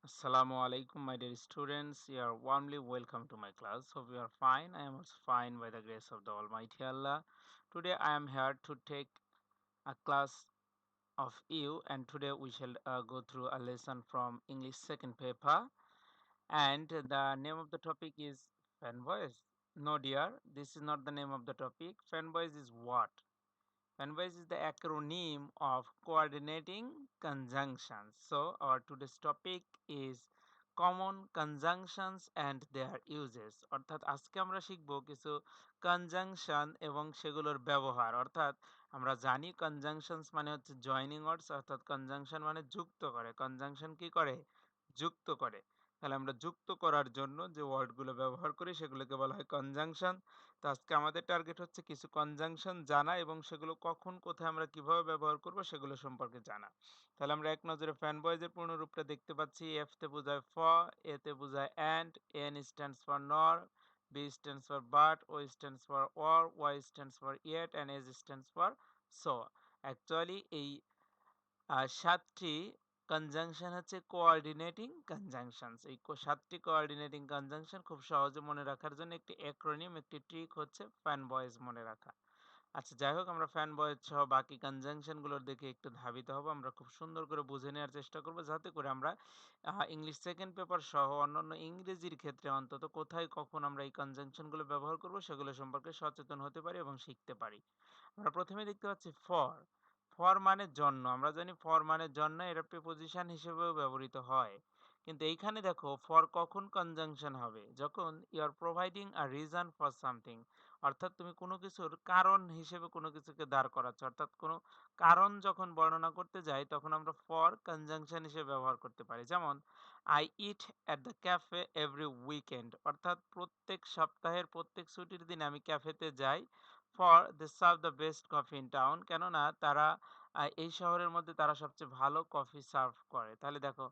Assalamu alaikum, my dear students. You are warmly welcome to my class. Hope you are fine. I am also fine by the grace of the Almighty Allah. Today I am here to take a class of you, and today we shall go through a lesson from English second paper. And the name of the topic is fanboys. No, dear, this is not the name of the topic. Fanboys is what? Fanboys is the acronym of coordinating conjunctions. So, our today's topic is common conjunctions and their uses. অর্থাৎ আজকে আমরা শিখব কিছু conjunction এবং সেগুলোর ব্যবহার। অর্থাৎ আমরা জানি কনজাংশনস মানে হচ্ছে জয়েনিং ওয়ার্ডস, অর্থাৎ কনজাংশন মানে যুক্ত করে। কনজাংশন কি করে? যুক্ত করে। তাহলে আমরা যুক্ত করার জন্য যে ওয়ার্ডগুলো ব্যবহার করি সেগুলোকে বলা হয় কনজাংশন। তো আজকে আমাদের টার্গেট হচ্ছে কিছু কনজাংশন জানা এবং সেগুলো কখন কোথায় আমরা কিভাবে ব্যবহার করব সেগুলো সম্পর্কে জানা। তাহলে আমরা এক নজরে ফ্যানবয়েজের পূর্ণ রূপটা দেখতে পাচ্ছি। এফ তে বোঝায় ফর, এ তে বোঝায় and, N stands for nor, B stands for but, O stands for or, Y stands for yet and S stands for so. Actually এই সাতটি কনজাংশন হচ্ছে কোঅর্ডিনেটিং কনজাংশনস। এই সাতটি কোঅর্ডিনেটিং কনজাংশন খুব সহজে মনে রাখার জন্য একটি অ্যাক্রোনিম, একটি ট্রিক হচ্ছে ফ্যান বয়েজ মনে রাখা। আচ্ছা, যাই হোক, আমরা ফ্যান বয়েজ সহ বাকি কনজাংশন গুলোর দিকে একটু ধাবিত হব। আমরা খুব সুন্দর করে বুঝে নেওয়ার চেষ্টা করব, যাতে করে আমরা ইংলিশ সেকেন্ড পেপার সহ অন্যান্য ইংরেজির ক্ষেত্রে অন্তত কোথায় কখন আমরা এই কনজাংশন গুলো ব্যবহার করব সেগুলো সম্পর্কে সচেতন হতে পারি এবং শিখতে পারি। আমরা প্রথমে দেখতে পাচ্ছি ফর। ফর মানে জন্য। আমরা জানি ফর মানে জন্য, এটা প্রিপোজিশন হিসেবেও ব্যবহৃত হয়। কিন্তু এইখানে দেখো ফর কখন কনজাংশন হবে? যখন you are providing a reason for something. অর্থাৎ তুমি কোনো কিছুর কারণ হিসেবে কোনো কিছুকে দাঁড় করাচ্ছ। অর্থাৎ কোনো কারণ যখন বর্ণনা করতে যাই তখন আমরা ফর কনজাংশন হিসেবে ব্যবহার করতে পারি। যেমন I eat at the cafe every weekend. অর্থাৎ প্রত্যেক সপ্তাহের প্রত্যেক ছুটির দিন আমি ক্যাফেতে যাই। For they serve the best coffee in town. কেননা তারা এই শহরের মধ্যে তারা সবচেয়ে ভালো কফি সার্ভ করে। তাহলে দেখো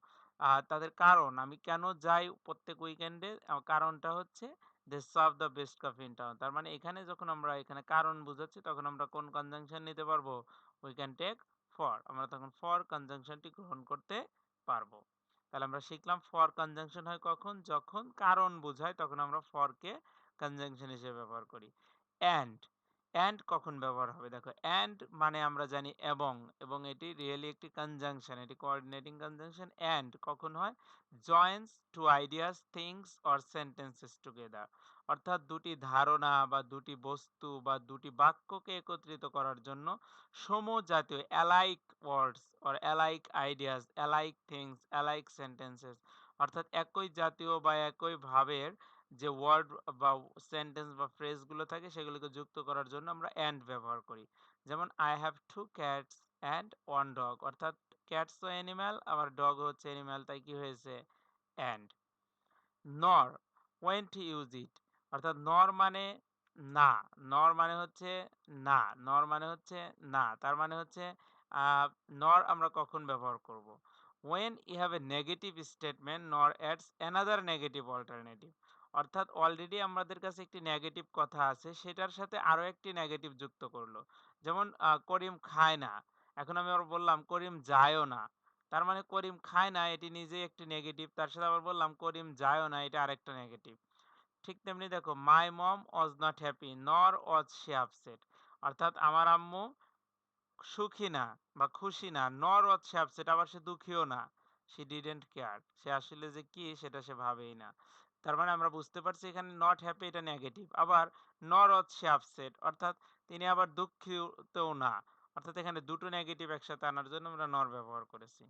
তাদের কারণ, আমি কেন যাই প্রত্যেক উইকেন্ডে, কারণটা হচ্ছে they serve the best coffee in town. তার মানে এখানে যখন আমরা এখানে কারণ বুঝাচ্ছি তখন আমরা কোন কনজাংশন নিতে পারবো? We can take for. আমরা তখন ফর কনজাংশনটি গ্রহণ করতে পারবো। তাহলে আমরা শিখলাম ফর কনজাংশন হয় কখন? যখন কারণ বোঝায় তখন আমরা ফর কে কনজাংশন হিসেবে ব্যবহার করি। অ্যান্ড, অ্যান্ড কখন ব্যবহার হবে? দেখো অ্যান্ড মানে আমরা জানি এবং, এবং এটি রিয়েলি একটি কনজাংশন, এটি কোঅর্ডিনেটিং কনজাংশন। অ্যান্ড কখন হয়? Joins two ideas, things or sentences together. অর্থাৎ দুটি ধারণা বা দুটি বস্তু বা দুটি বাক্যকে একত্রিত করার জন্য সমজাতীয় alike words or alike ideas, alike things, alike sentences, অর্থাৎ একই জাতীয় বা একই ভাবের যে ওয়ার্ড বা সেন্টেন্স বা ফ্রেজগুলো থাকে সেগুলোকে যুক্ত করার জন্য আমরা অ্যান্ড ব্যবহার করি। যেমন I have two cats and one dog. অর্থাৎ ক্যাটস তো অ্যানিম্যাল, আবার ডগ হচ্ছে অ্যানিম্যাল, তাই কি হয়েছে? অ্যান্ড। নর, ওয়েন টু ইউজ ইট। অর্থাৎ নর মানে না, নর মানে হচ্ছে না, নর মানে হচ্ছে না, তার মানে হচ্ছে নর আমরা কখন ব্যবহার করব? When you have a negative statement nor adds another negative alternative. অর্থাৎ অলরেডি আমাদের কাছে একটি নেগেটিভ কথা আছে, সেটার সাথে আরো একটি নেগেটিভ যুক্ত করলো। যেমন করিম খায় না, এখন আমি আবার বললাম করিম যায়ও না। তার মানে করিম খায় না এটি নিজেই একটি নেগেটিভ, তার সাথে আবার বললাম করিম যায়ও না, এটা আরেকটা নেগেটিভ। ঠিক তেমনি দেখো মাই মম ওয়াজ নট হ্যাপি নর ওয়াজ শি আপসেট। অর্থাৎ আমার আম্মু সুখী না বা খুশি না, নর ওয়াজ শি আপসেট, আবার সে দুঃখীও না। শি ডিডন্ট কেয়ার, সে আসলে যে কি সেটা সে ভাবেই না। তার মানে আমরা বুঝতে পারছি এখানে নট হ্যাপি এটা নেগেটিভ, আবার নর ওয়াজ শি আপসেট অর্থাৎ তিনি আবার দুঃখিতও না। অর্থাৎ এখানে দুটো নেগেটিভ একসাথে আনার জন্য আমরা নর ব্যবহার করেছি।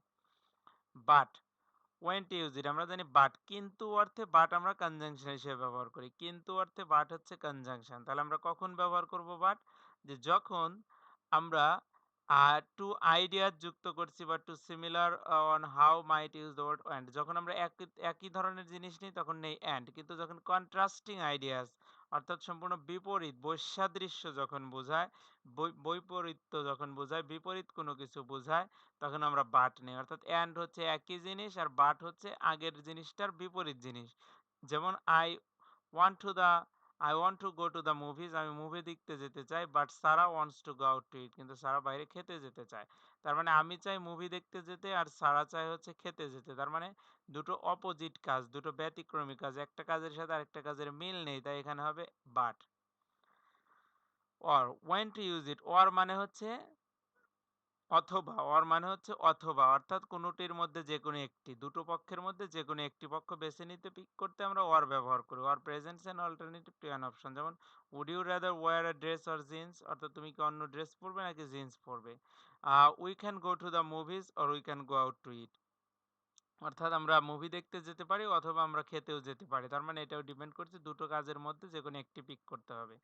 But, when to use it, আমরা জানি বাট কিন্তু অর্থে বাট আমরা কনজাংশন হিসেবে ব্যবহার করি। কিন্তু অর্থে বাট হচ্ছে কনজাংশন। তাহলে আমরা কখন ব্যবহার করব বাট? যে যখন আমরা টু আইডিয়া যুক্ত করছি বা to similar on how might use the word and, যখন আমরা একই একই ধরনের জিনিস নিই তখন নেই অ্যান্ড। কিন্তু যখন কন্ট্রাস্টিং আইডিয়াস অর্থাৎ সম্পূর্ণ বিপরীত বৈসাদৃশ্য যখন বোঝায়, বৈপরীত্য যখন বোঝায়, বিপরীত কোনো কিছু বোঝায়, তখন আমরা বাট নেই। অর্থাৎ অ্যান্ড হচ্ছে একই জিনিস আর বাট হচ্ছে আগের জিনিসটার বিপরীত জিনিস। যেমন I want to the I want to go to the movies, আমি মুভি দেখতে যেতে চাই, but Sarah wants to go out to eat, কিন্তু সারা বাইরে খেতে যেতে চায়। তার মানে আমি চাই মুভি দেখতে যেতে আর সারা চায় হচ্ছে খেতে যেতে। তার মানে দুটো অপোজিট কাজ, দুটো ব্যতিক্রমী কাজ, একটা কাজের সাথে আরেকটা কাজের মিল নেই, তাই এখানে হবে but. Or when to use it, or মানে হচ্ছে অথবা, অর মানে হচ্ছে অথবা, অর্থাৎ কোনোটির মধ্যে যে কোনো একটি, দুটো পক্ষের মধ্যে যে কোনো একটি পক্ষ বেছে নিতে পিক করতে আমরা অর ব্যবহার করি। Or presents an alternative to an option, যেমন would you rather wear a dress or jeans, অর্থাৎ তুমি কি অন্য ড্রেস পরবে নাকি জিন্স পরবে। We can go to the movies or we can go out to eat, অর্থাৎ আমরা মুভি দেখতে যেতে পারি অথবা আমরা খেতেও যেতে পারি। তার মানে এটাও ডিপেন্ড করছে দুটো কাজের মধ্যে যে কোনো একটি পিক করতে হবে।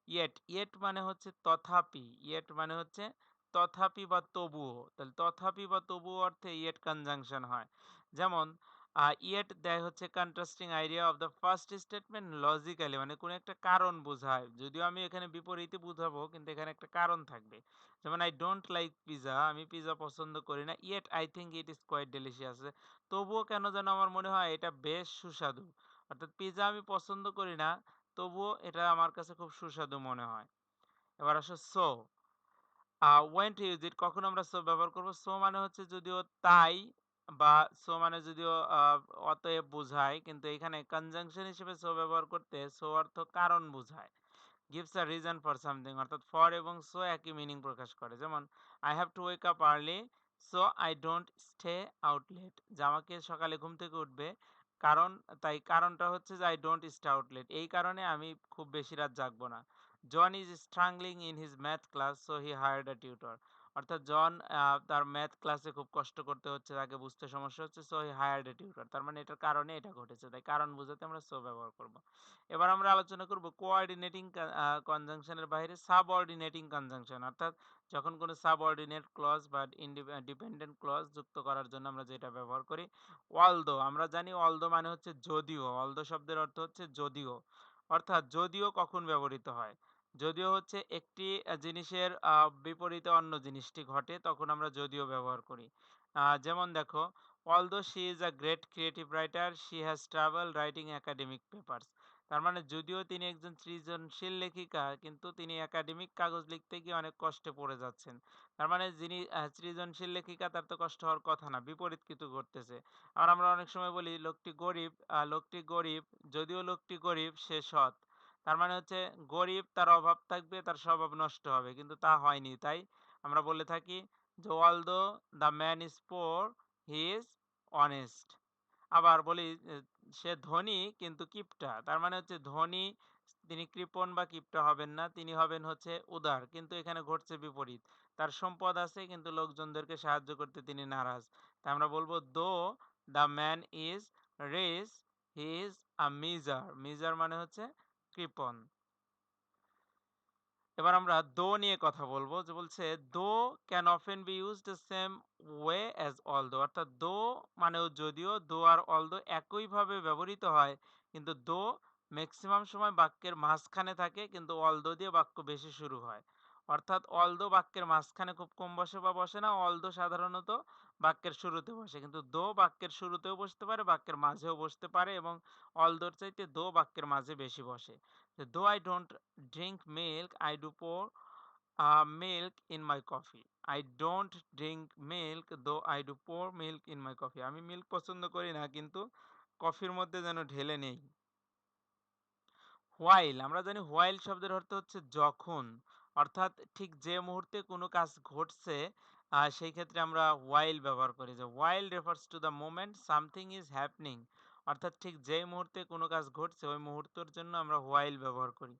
ইয়েট, ইয়েট মানে হচ্ছে তথাপি, ইয়েট মানে হচ্ছে তথাপি বা তবুও। তাহলে তথাপি বা তবুও অর্থে ইয়েট কনজাংশন হয়। যেমন ইয়েট দেয় হচ্ছে contrasting idea of the first statement logically, মানে কোনো একটা কারণ বোঝায়। যদিও আমি এখানে বিপরীতে বুঝাবো কিন্তু এখানে একটা কারণ থাকবে। যেমন আই ডোন্ট লাইক পিজা, আমি পিজা পছন্দ করি না, yet I think it is quite delicious, তবুও কেন যেন আমার মনে হয় এটা বেশ সুস্বাদু। অর্থাৎ পিজ্জা আমি পছন্দ করি না, তবুও এটা আমার কাছে খুব সুস্বাদু মনে হয়। এবার আসো so. When to use it, কখন আমরা সো ব্যবহার করব? সো মানে হচ্ছে যদিও তাই, বা সো মানে যদিও অতএব বোঝায়, কিন্তু এখানে কনজাংশন হিসেবে সো ব্যবহার করতে সো অর্থ কারণ বোঝায়। Gives a reason for something, অর্থাৎ ফর এবং সো একই মিনিং প্রকাশ করে। যেমন I have to wake up early so I don't stay out late, যে আমাকে সকালে ঘুম থেকে উঠবে, কারণ, তাই কারণটা হচ্ছে যে I don't stay out late, এই কারণে আমি খুব বেশি রাত জাগবো না। John is struggling in his math class so he hired a tutor, অর্থাৎ জন তার ম্যাথ ক্লাসে খুব কষ্ট করতে হচ্ছে, তাকে বুঝতে সমস্যা হচ্ছে, so he hired A tutor, তার মানে এটার কারণে এটা ঘটেছে, তাই কারণ বোঝাতে আমরা সো ব্যবহার করব। এবার আমরা আলোচনা করব কোঅর্ডিনেটিং কনজাংশনের বাইরে সাবঅর্ডিনেটিং কনজাংশন, অর্থাৎ যখন কোনো সাবঅর্ডিনেট ক্লজ বা ডিপেন্ডেন্ট ক্লজ যুক্ত করার জন্য আমরা যেটা ব্যবহার করি। অলদো, আমরা জানি অলদো মানে হচ্ছে যদিও, অলদো শব্দের অর্থ হচ্ছে যদিও, অর্থাৎ যদিও কখন ব্যবহৃত হয়? যদিও হচ্ছে একটি জিনিসের বিপরীতে অন্য জিনিসটি ঘটে, তখন আমরা যদিও ব্যবহার করি। যেমন দেখো, although she is a great creative writer she has travel writing academic papers, তার মানে যদিও তিনি একজন সৃজনশীল লেখিকা, কিন্তু তিনি একাডেমিক কাগজ লিখতে গিয়ে অনেক কষ্টে পড়ে যাচ্ছেন। তার মানে যিনি সৃজনশীল লেখিকা তার তো কষ্ট হওয়ার কথা না, বিপরীত কিছু ঘটতেছে। আর আমরা অনেক সময় বলি লোকটি গরিব, লোকটি গরিব, যদিও লোকটি গরিব সে সৎ, তার মানে হচ্ছে গরিব, তার অভাব থাকবে, তার স্বভাব নষ্ট হবে, কিন্তু তা হয়নি, তাই আমরা বলে থাকি যে although the man is poor he is honest. আবার বলি সে ধনী কিন্তু কিপটা, তার মানে হচ্ছে ধনী, তিনি কৃপণ বা কিপটা হবেন না, তিনি হবেন হচ্ছে উদার, কিন্তু এখানে ঘটছে বিপরীত, তার সম্পদ আছে কিন্তু লোকজনদেরকে সাহায্য করতে তিনি নারাজ। তাই আমরা বলবো though the man is rich he is a miser, miser মানে হচ্ছে কৃপণ। এবার আমরা দো নিয়ে কথা বলবো, যে বলছে though can often be use the same way as although, অর্থাৎ দো মানেও যদিও, দো আর অলদো একইভাবে ব্যবহৃত হয়, কিন্তু দো ম্যাক্সিমাম সময় বাক্যের মাঝখানে থাকে, কিন্তু অলদো দিয়ে বাক্য বেশি শুরু হয়। অর্থাৎ অলদো বাক্যের মাঝখানে খুব কম বসে বা বসে না, অলদো সাধারণত বাক্যের শুরুতে বসে, কিন্তু দো বাক্যের শুরুতেও বসতে পারে, বাক্যের মাঝেও বসতে পারে, এবং অলদোর চাইতে দো বাক্যের মাঝে বেশি বসে। Though I don't drink milk, I do pour milk in my coffee. I don't drink milk, though I do pour milk in my coffee. আমি মিল্ক পছন্দ করি না, কিন্তু কফির মধ্যে যেন ঢেলে নেই। হোয়াইল, আমরা জানি হোয়াইল শব্দের অর্থ হচ্ছে যখন, অর্থাৎ ঠিক যে মুহূর্তে কোনো কাজ ঘটছে, সেই ক্ষেত্রে আমরা হোয়াইল ব্যবহার করি, যে while refers to the moment something is happening, অর্থাৎ ঠিক যেই মুহূর্তে কোনো কাজ ঘটছে ওই মুহূর্তের জন্য আমরা হোয়াইল ব্যবহার করি।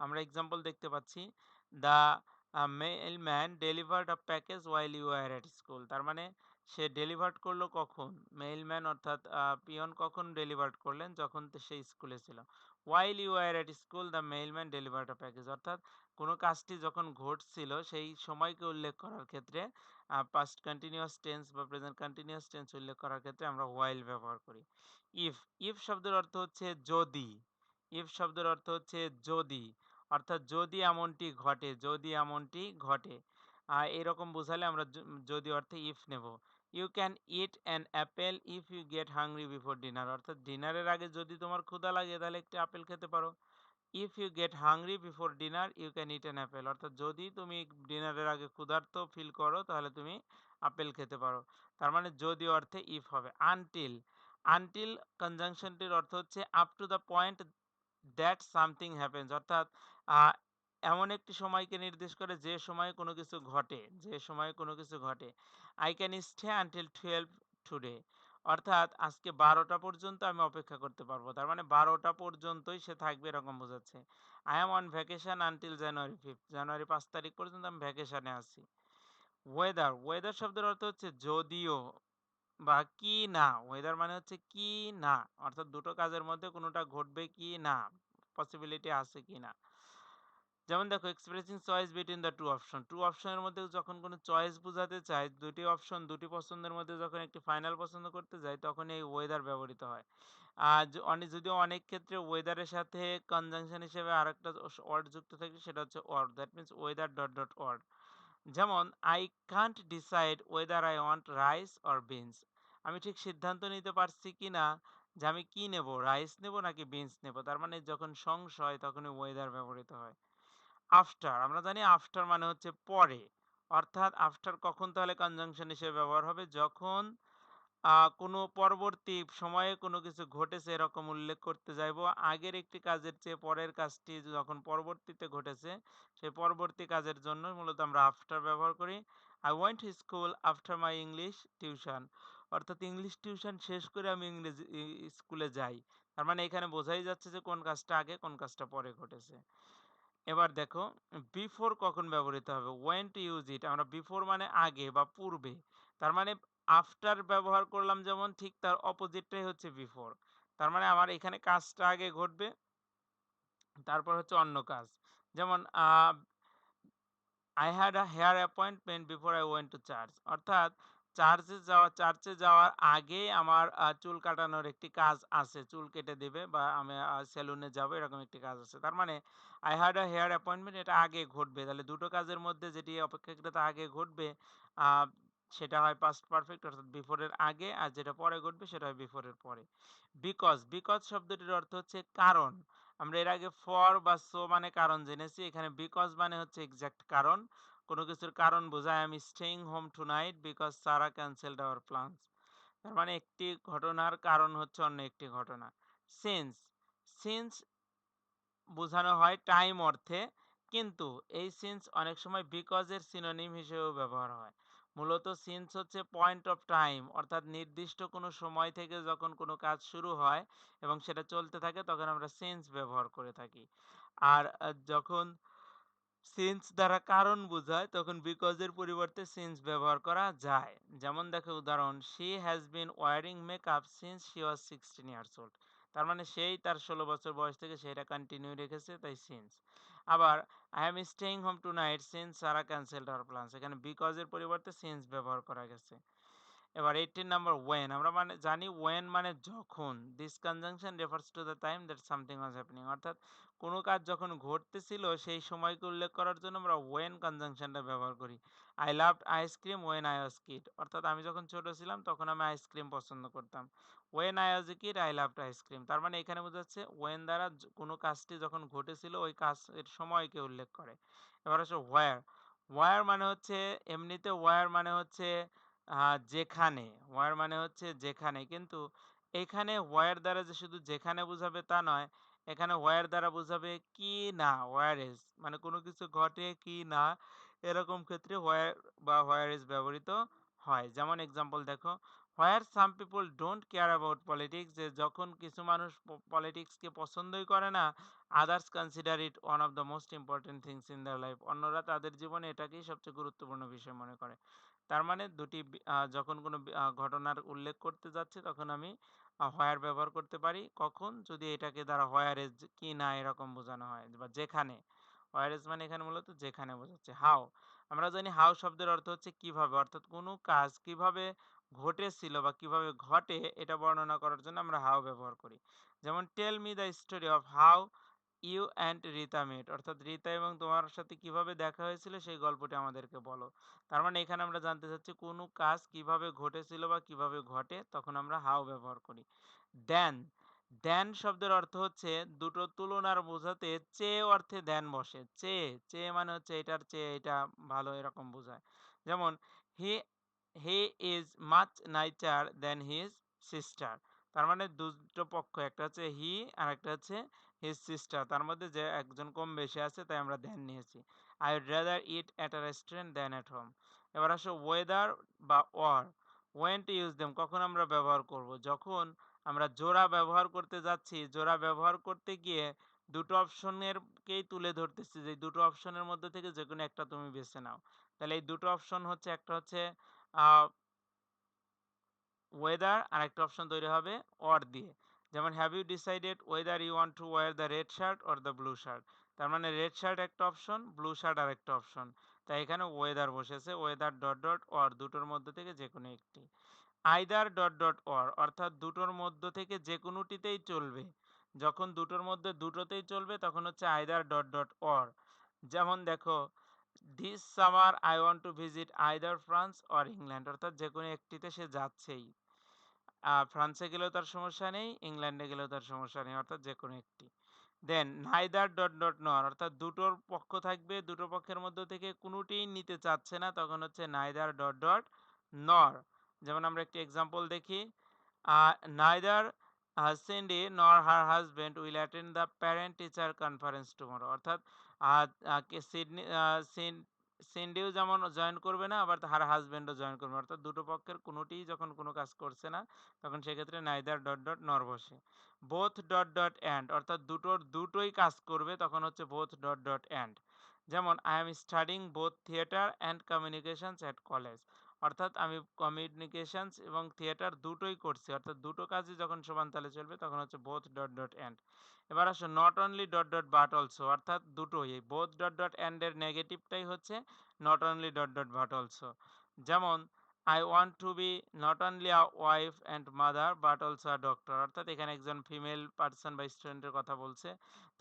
আমরা এক্সাম্পল দেখতে পাচ্ছি, the mailman delivered a package while you are at school, তার মানে সে ডেলিভার্ড করলো কখন, মেইলম্যান অর্থাৎ পিয়ন কখন ডেলিভার্ড করলেন, যখন সে স্কুলে ছিল। while you were at school the mailman delivered a package, অর্থাৎ কোনো কাজটি যখন ঘটছিল সেই সময়কে উল্লেখ করার ক্ষেত্রে পাস্ট কন্টিনিউয়াস টেন্স বা প্রেজেন্ট কন্টিনিউয়াস টেন্স উল্লেখ করার ক্ষেত্রে আমরা while ব্যবহার করি। ইফ, ইফ শব্দের অর্থ হচ্ছে যদি, ইফ শব্দের অর্থ হচ্ছে যদি, অর্থাৎ যদি এমনটি ঘটে, যদি এমনটি ঘটে, এরকম বোঝালে আমরা যদি অর্থে ইফ নেব। You can eat an apple if you get hungry before dinner, অর্থাৎ ডিনারের আগে যদি তোমার ক্ষুধা লাগে তাহলে একটি আপেল খেতে পারো। If you get hungry before dinner you can eat an apple, অর্থাৎ যদি তুমি ডিনারের আগে ক্ষুধার্ত ফিল করো তাহলে তুমি আপেল খেতে পারো। তার মানে যদি অর্থে ইফ হবে। আনটিল, আনটিল কনজাংশনটির অর্থ হচ্ছে up to the point that something happens, অর্থাৎ এমন একটি সময়কে নির্দেশ করে যে সময়ে কোনো কিছু ঘটে, যে সময়ে কোনো কিছু ঘটে। I can stay until 12 today, অর্থাৎ আজকে ১২টা পর্যন্ত আমি অপেক্ষা করতে পারবো। তার মানে ১২টা পর্যন্তই সে থাকবে এরকম বোঝাচ্ছে। I am on vacation until January 5, January ৫ তারিখ পর্যন্ত আমি ভ্যাকেশনে আছি। ওয়েদার, ওয়েদার শব্দের অর্থ হচ্ছে যদিও বা কি না। ওয়েদার মানে হচ্ছে কি না, অর্থাৎ দুটো কাজের মধ্যে কোনোটা ঘটবে কি না, পসিবিলিটি আছে কি না। যেমন দেখো, expressing choice between the two option, two অপশনের মধ্যে যখন কোনো চয়েস বোঝাতে চায়, দুটি অপশন দুটি পছন্দের মধ্যে যখন একটি ফাইনাল পছন্দ করতে যায় তখন এই ওয়েদার ব্যবহৃত হয়। আর যদিও অনেক ক্ষেত্রে ওয়েদারের সাথে কনজাংশন হিসেবে আরেকটা ওয়ার্ড যুক্ত থাকে, সেটা হচ্ছে or, that means whether dot dot or. যেমন I can't decide whether I want rice or beans, আমি ঠিক সিদ্ধান্ত নিতে পারছি কি না যে আমি কি নেব, রাইস নেব নাকি বিনস নেব। তার মানে যখন সংশয় তখনই ওয়েদার ব্যবহৃত হয়। আফটার, আমরা জানি আফটার মানে হচ্ছে পরে, অর্থাৎ আফটার কখন তাহলে কনজাংশন হিসেবে ব্যবহার হবে, যখন কোনো পরবর্তী সময়ে কোনো কিছু ঘটেছে এরকম উল্লেখ করতে যাইব। আগের একটি কাজের চেয়ে পরের কাজটি যখন পরবর্তীতে ঘটেছে, সেই পরবর্তী কাজের জন্য মূলত আমরা আফটার ব্যবহার করি। I went to school after my English tuition, অর্থাৎ ইংলিশ টিউশন শেষ করে আমি ইংরেজি স্কুলে যাই। তার মানে এখানে বোঝাই যাচ্ছে যে কোন কাজটা আগে কোন কাজটা পরে ঘটেছে। এবার দেখো, বিফোর কখন ব্যবহৃত হবে, ওয়েন টু ইউজ ইট, আমরা বিফোর মানে আগে বা পূর্বে। তার মানে আফটার ব্যবহার করলাম যেমন, ঠিক তার অপোজিটটাই হচ্ছে বিফোর। তার মানে আমার এখানে কাজটা আগে ঘটবে, তারপর হচ্ছে অন্য কাজ। যেমন I had a hair appointment before I went to church, অর্থাৎ চার্চে যাওয়ার আগে আমার চুল কাটানোর একটি কাজ আছে। চুল কেটে দিবে বা আমি সেলুনে যাবো, এরকম একটি কাজ আছে। তার মানে I had a hair appointment, এটা আগে ঘটবে। তাহলে দুটো কাজের মধ্যে যেটি অপেক্ষাকৃত আগে ঘটবে আ সেটা হয় past perfect, অর্থাৎ বিফোর এর আগে, আর যেটা পরে ঘটবে সেটা হয় বিফোর এর পরে। বিকজ, বিকজ শব্দটির অর্থ হচ্ছে কারণ। আমরা এর আগে ফর বা সো মানে কারণ জেনেছি, এখানে বিকজ মানে হচ্ছে এক্সাক্ট কারণ, কোনো কিছুর কারণ বোঝায়। আমি staying home tonight because Sara cancelled our plans, তার মানে একটি ঘটনার কারণ হচ্ছে অন্য একটি ঘটনা। সিন্স, সিন্স বোঝানো হয় টাইম অর্থে, কিন্তু এই সিন্স অনেক সময় বিকজ এর সিনোনিম হিসেবেও ব্যবহার হয়। মূলত সিন্স হচ্ছে পয়েন্ট অফ টাইম, অর্থাৎ নির্দিষ্ট কোনো সময় থেকে যখন কোনো কাজ শুরু হয় এবং সেটা চলতে থাকে তখন আমরা সিন্স ব্যবহার করে থাকি। আর যখন সিন্স দ্বারা কারণ বোঝায় তখন বিকজ এর পরিবর্তে সিন্স ব্যবহার করা যায়। যেমন দেখো উদাহরণ, she has been wearing makeup since she was 16 years old, তার মানে সেই তার 16 বছর বয়স থেকে সেটা কন্টিনিউ রেখেছে, তাই সিন্স। আবার I am staying home tonight since Sara cancelled our plans, এখানে বিকজ এর পরিবর্তে সিন্স ব্যবহার করা গেছে। এবার 18 নাম্বার ওয়েন, আমরা মানে জানি ওয়েন মানে যখন। This conjunction refers to the time that something was happening, অর্থাৎ কোনো কাজ যখন ঘটতেছিল সেই সময়কে উল্লেখ করার জন্য আমরা ওয়েন কনজাংশনটা ব্যবহার করি। I loved ice cream when I was kid, অর্থাৎ আমি যখন ছোট ছিলাম তখন আমি আইসক্রিম পছন্দ করতাম। When I was a kid I loved ice cream, তার মানে এখানে বোঝাচ্ছে ওয়েন দ্বারা কোনো কাজটি যখন ঘটেছিল ওই কাজের সময়কে উল্লেখ করে। এবার হচ্ছে হোয়ার, হোয়ার মানে হচ্ছে এমনিতে ওয়ার মানে হচ্ছে যেখানে, ওয়ার মানে হচ্ছে যেখানে, কিন্তু এখানে ওয়ার দ্বারা যে শুধু যেখানে বোঝাবে তা নয়, এখানে ওয়ার দ্বারা বোঝাবে কি না, ওয়ার ইজ মানে কোনো কিছু ঘটে কি না, এরকম ক্ষেত্রে ওয়ার বা ওয়ার ইজ ব্যবহৃত হয়। যেমন এক্সাম্পল দেখো, where some people don't care about politics, যে যখন কিছু মানুষ পলিটিক্সকে পছন্দই করে না, others consider it one of the most important things in their life, অন্যরা তাদের জীবনে এটাকেই সবচেয়ে গুরুত্বপূর্ণ বিষয় মনে করে। তার মানে দুটি যখন কোনো ঘটনার উল্লেখ করতে যাচ্ছি তখন আমি হোয়ার ব্যবহার করতে পারি, কখন, যদি এটাকে দ্বারা হোয়ার ইজ কি না এরকম বোঝানো হয়, বা যেখানে। হোয়ার ইজ মানে এখানে মূলত যেখানে বোঝাচ্ছে। হাউ, আমরা জানি হাউ শব্দের অর্থ হচ্ছে কিভাবে, অর্থাৎ কোনো কাজ কিভাবে ঘটেছিল বা কিভাবে ঘটে এটা বর্ণনা করার জন্য আমরা হাউ ব্যবহার করি। যেমন tell me the story of how you and Rita met, অর্থাৎ রিতা এবং তোমার সাথে কিভাবে দেখা হয়েছিল সেই গল্পটি আমাদেরকে বলো। তার মানে এখানে আমরা জানতে চাচ্ছি কোনো কাজ কিভাবে ঘটেছিল বা কিভাবে ঘটে, তখন আমরা হাউ ব্যবহার করি। দেন, দেন শব্দের অর্থ হচ্ছে দুটো তুলনার বোঝাতে চেয়ে অর্থে দেন বসে। চেয়ে, চেয়ে মানে হচ্ছে এটার চেয়ে এটা ভালো এরকম বোঝায়। যেমন he he is much nicer than his sister. তার মানে দুটো পক্ষ একটা হচ্ছে হি আর একটা হচ্ছে হিজ সিস্টার। তার মধ্যে যে একজন কম বেশি আছে তাই আমরা দেন নিয়েছি। I would rather eat at a restaurant than at home. এবার আসো ওয়েদার বা or. When to use them কখন আমরা ব্যবহার করব? যখন আমরা জোড়া ব্যবহার করতে যাচ্ছি, জোড়া ব্যবহার করতে গিয়ে দুটো অপশনেরকেই তুলে ধরতেছি যে দুটো অপশনের মধ্যে থেকে যেকোনো একটা তুমি বেছে নাও। তাহলে এই দুটো অপশন হচ্ছে একটা হচ্ছে আ ওয়েদার আরেকটা অপশন তৈরি হবে অর দিয়ে। যেমন have you decided whether you want to wear the red shirt or the blue shirt. তার মানে রেড শার্ট একটা অপশন, ব্লু শার্ট আরেকটা অপশন। তাই এখানে ওয়েদার বসেছে। ওয়েদার ডট ডট অর দুটোর মধ্যে থেকে যেকোনো একটি। আইদার ডট ডট অর অর্থাৎ দুটোর মধ্য থেকে যে কোনোটিতেই চলবে। যখন দুটোর মধ্যে দুটোতেই চলবে তখন হচ্ছে আইদার ডট ডট অর। যেমন দেখো this summer I want to visit either France or England অর্থাৎ যে কোনো একটিতে সে যাচ্ছেই। ফ্রান্সে গেলেও তার সমস্যা নেই, ইংল্যান্ডে গেলেও তার সমস্যা নেই অর্থাৎ যে কোনো একটি। দেন নাইদার ডট ডট নর অর্থাৎ দুটোর পক্ষ থাকবে, দুটো পক্ষের মধ্য থেকে কোনোটিই নিতে চাচ্ছে না তখন হচ্ছে নাইদার ডট ডট নর। যেমন আমরা একটি এক্সাম্পল দেখি। নাইদার সিন্ডি নর হার husband will attend the parent teacher conference tomorrow অর্থাৎ সিডনি সিন্ডিও যেমন জয়েন করবে না আবার তার হাজবেন্ডও জয়েন করবে না। অর্থাৎ দুটো পক্ষের কোনোটিই যখন কোনো কাজ করছে না তখন সেক্ষেত্রে নাইদার ডট ডট নর বসে। বোথ ডট ডট অ্যান্ড অর্থাৎ দুটোর দুটোই কাজ করবে তখন হচ্ছে বোথ ডট ডট অ্যান্ড। যেমন I am studying both theatre and communications at college অর্থাৎ আমি কমিউনিকেশনস এবং থিয়েটার দুটোই করছি অর্থাৎ দুটো কাজই যখন সমান তালে চলবে তখন হচ্ছে বোথ ডট ডট এন্ড। এবার আসো not only dot dot but also অর্থাৎ দুটোই এই বোথ ডট ডট এন্ড এর নেগেটিভটাই হচ্ছে not only dot dot but also. যেমন I want to be not only a wife and mother but also a doctor অর্থাৎ এখানে একজন ফিমেল পার্সন বা স্টুডেন্টের কথা বলছে।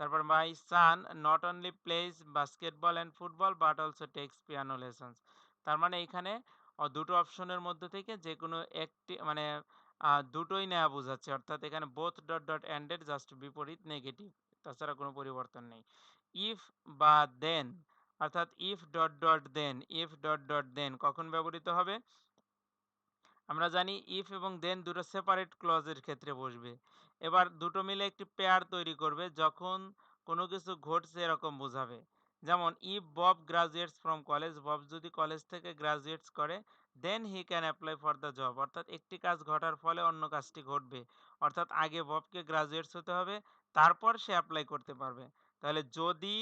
তারপর my son not only plays basketball and football but also takes piano lessons. তার মানে এখানে দুটো অপশনের মধ্যে থেকে যেকোনো একটি মানে দুটোই নেয়া বোঝাচ্ছে। অর্থাৎ এখানে বোথ ডট ডট এন্ড এর জাস্ট বিপরীত নেগেটিভ। তাছাড়া কোনো পরিবর্তন নেই। ইফ বা দেন অর্থাৎ if dot dot then, if dot dot then কখন ব্যবহৃত হবে? আমরা জানি ইফ এবং দেন দুটো সেপারেট ক্লজের ক্ষেত্রে বসবে। এবার দুটো মিলে একটি পেয়ার তৈরি করবে যখন কোনো কিছু ঘটছে এরকম বোঝাবে। যেমন if Bob graduates from college Bob যদি কলেজ থেকে গ্রাজুয়েটস করে then he can apply for the job অর্থাৎ একটি কাজ ঘটার ফলে অন্য কাজটি ঘটবে। অর্থাৎ আগে ববকে গ্রাজুয়েটস হতে হবে তারপর সে অ্যাপ্লাই করতে পারবে। তাহলে যদি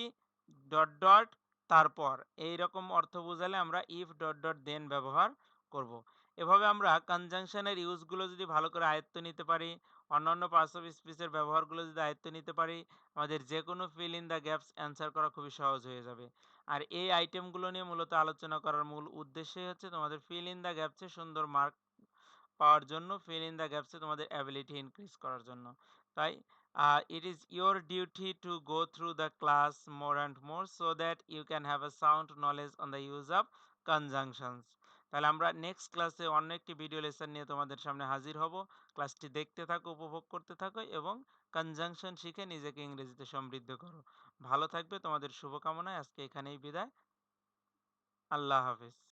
ডট ডট তারপর এইরকম অর্থ বোঝালে আমরা ইফ ডট ডট দেন ব্যবহার করব। এভাবে আমরা কনজাংশনের ইউজগুলো যদি ভালো করে আয়ত্ত নিতে পারি, অন্যান্য পার্টস অফ স্পিচের ব্যবহারগুলো যদি আয়ত্ত নিতে পারি, আমাদের যেকোনো fill in the gaps answer করা খুবই সহজ হয়ে যাবে। আর এই আইটেমগুলো নিয়ে মূলত আলোচনা করার মূল উদ্দেশ্যই হচ্ছে তোমাদের ফিল ইন দ্য গ্যাপসে সুন্দর মার্ক পাওয়ার জন্য, ফিল ইন দ্য গ্যাপসে তোমাদের অ্যাবিলিটি ইনক্রিজ করার জন্য। তাই it is your duty to go through the class more and more so that you can have a sound knowledge on the use of conjunctions. তাহলে আমরা next ক্লাসে অন্য একটি video lesson নিয়ে তোমাদের সামনে হাজির হব। ক্লাসটি দেখতে থাকো, উপভোগ করতে থাকো এবং কনজাংশন শিখে নিজেকে ইংরেজিতে সমৃদ্ধ করো। ভালো থাকবে, তোমাদের শুভকামনায় আজকে এখানেই বিদায়। আল্লাহ হাফেজ।